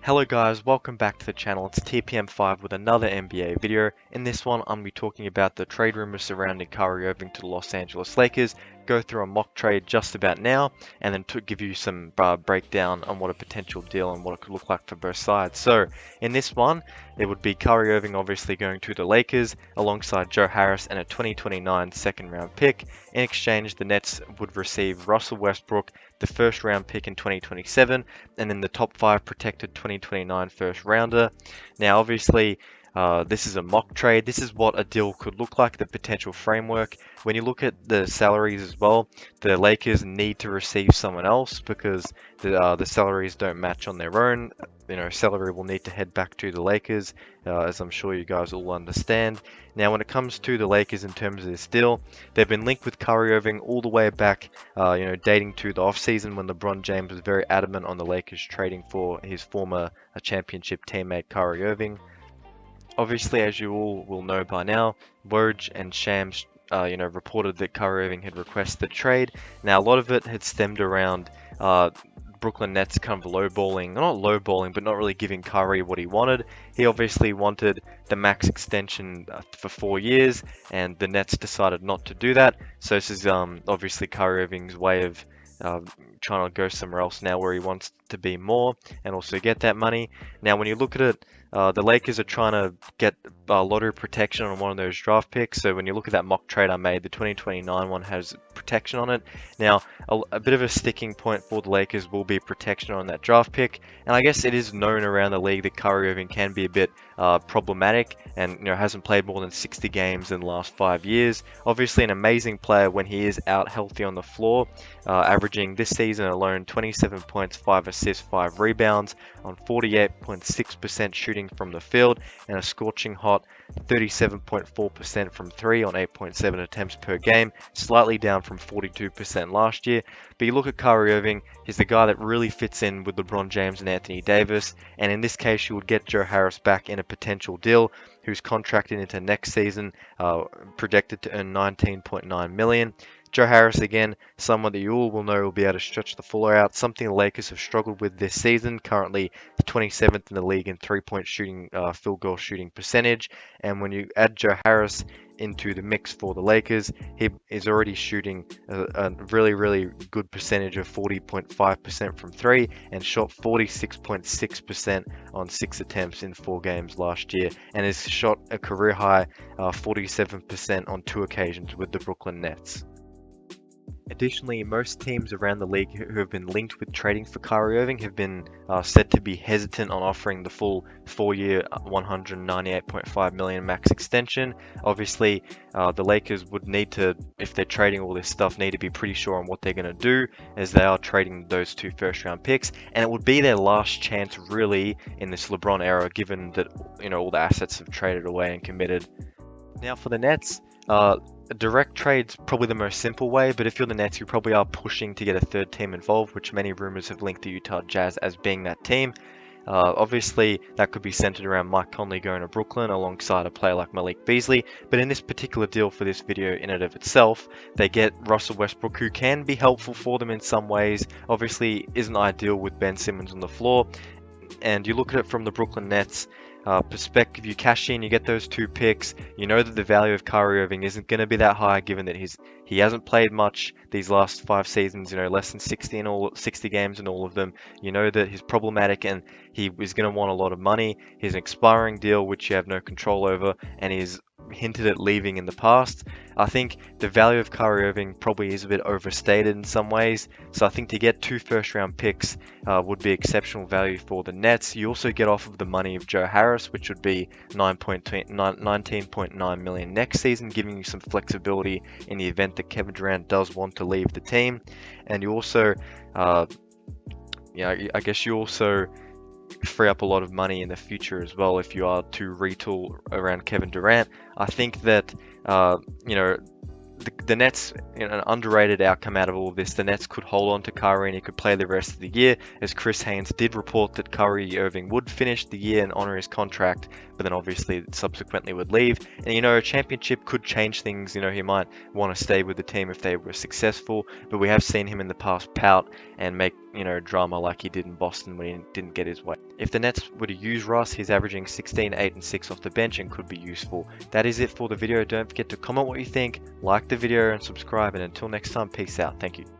Hello guys, welcome back to the channel. It's TPM5 with another NBA video. In this one, I'm going to be talking about the trade rumors surrounding Kyrie Irving to the Los Angeles Lakers, go through a mock trade just about now, and then to give you some breakdown on what a potential deal and what it could look like for both sides. So, in this one, it would be Kyrie Irving obviously going to the Lakers alongside Joe Harris and a 2029 second round pick. In exchange, the Nets would receive Russell Westbrook, the first round pick in 2027, and then the top 5 protected 2029 first rounder. Now, obviously, this is a mock trade. This is what a deal could look like, the potential framework. When you look at the salaries as well, the Lakers need to receive someone else because the salaries don't match on their own. Salary will need to head back to the Lakers, as I'm sure you guys all understand. Now, when it comes to the Lakers in terms of this deal, they've been linked with Kyrie Irving all the way back, dating to the offseason when LeBron James was very adamant on the Lakers trading for his former championship teammate Kyrie Irving. Obviously, as you all will know by now, Woj and Shams, reported that Kyrie Irving had requested trade. Now, a lot of it had stemmed around Brooklyn Nets kind of but not really giving Kyrie what he wanted. He obviously wanted the max extension for 4 years, and the Nets decided not to do that. So this is obviously Kyrie Irving's way of trying to go somewhere else now where he wants to be more and also get that money. Now, when you look at it, the Lakers are trying to get lottery protection on one of those draft picks. So when you look at that mock trade I made, the 2029 one has protection on it. Now, a bit of a sticking point for the Lakers will be protection on that draft pick. And I guess it is known around the league that Kyrie Irving can be a bit problematic and hasn't played more than 60 games in the last 5 years. Obviously an amazing player when he is out healthy on the floor, averaging this season alone 27 points, 5 assists, 5 rebounds on 48.6% shooting from the field and a scorching hot 37.4% from 3 on 8.7 attempts per game, slightly down from 42% last year. But you look at Kyrie Irving, he's the guy that really fits in with LeBron James and Anthony Davis, and in this case you would get Joe Harris back in a potential deal, who's contracted into next season, projected to earn $19.9 million. Joe Harris, again, someone that you all will know will be able to stretch the floor out, something the Lakers have struggled with this season, currently 27th in the league in three-point shooting, field goal shooting percentage. And when you add Joe Harris into the mix for the Lakers, he is already shooting a really, really good percentage of 40.5% from 3 and shot 46.6% on 6 attempts in 4 games last year, and has shot a career high 47% on 2 occasions with the Brooklyn Nets. Additionally, most teams around the league who have been linked with trading for Kyrie Irving have been said to be hesitant on offering the full 4-year, $198.5 million max extension. Obviously, the Lakers would need to, if they're trading all this stuff, need to be pretty sure on what they're going to do, as they are trading those 2 first-round picks, and it would be their last chance really in this LeBron era, given that all the assets have traded away and committed. Now for the Nets, a direct trade's probably the most simple way, but if you're the Nets, you probably are pushing to get a third team involved, which many rumors have linked the Utah Jazz as being that team. Obviously, that could be centered around Mike Conley going to Brooklyn alongside a player like Malik Beasley, but in this particular deal for this video in and of itself, they get Russell Westbrook, who can be helpful for them in some ways. Obviously, isn't ideal with Ben Simmons on the floor, and you look at it from the Brooklyn Nets perspective, you cash in, you get those 2 picks. You know that the value of Kyrie Irving isn't going to be that high, given that he hasn't played much these last 5 seasons. Less than 60 games in all of them. You know that he's problematic and he is going to want a lot of money. He's an expiring deal which you have no control over, and he's hinted at leaving in the past. I think the value of Kyrie Irving probably is a bit overstated in some ways, so I think to get 2 first-round picks would be exceptional value for the Nets. You also get off of the money of Joe Harris, which would be $19.9 million next season, giving you some flexibility in the event that Kevin Durant does want to leave the team. And you also, I guess you also free up a lot of money in the future as well if you are to retool around Kevin Durant. I think that the Nets, an underrated outcome out of all of this, the Nets could hold on to Kyrie and he could play the rest of the year, as Chris Haynes did report that Kyrie Irving would finish the year and honor his contract, but then obviously subsequently would leave. And a championship could change things. He might want to stay with the team if they were successful, but we have seen him in the past pout and make drama like he did in Boston when he didn't get his way. If the Nets were to use Russ, he's averaging 16, 8, and 6 off the bench and could be useful. That is it for the video. Don't forget to comment what you think, like the video, and subscribe. And until next time, peace out. Thank you.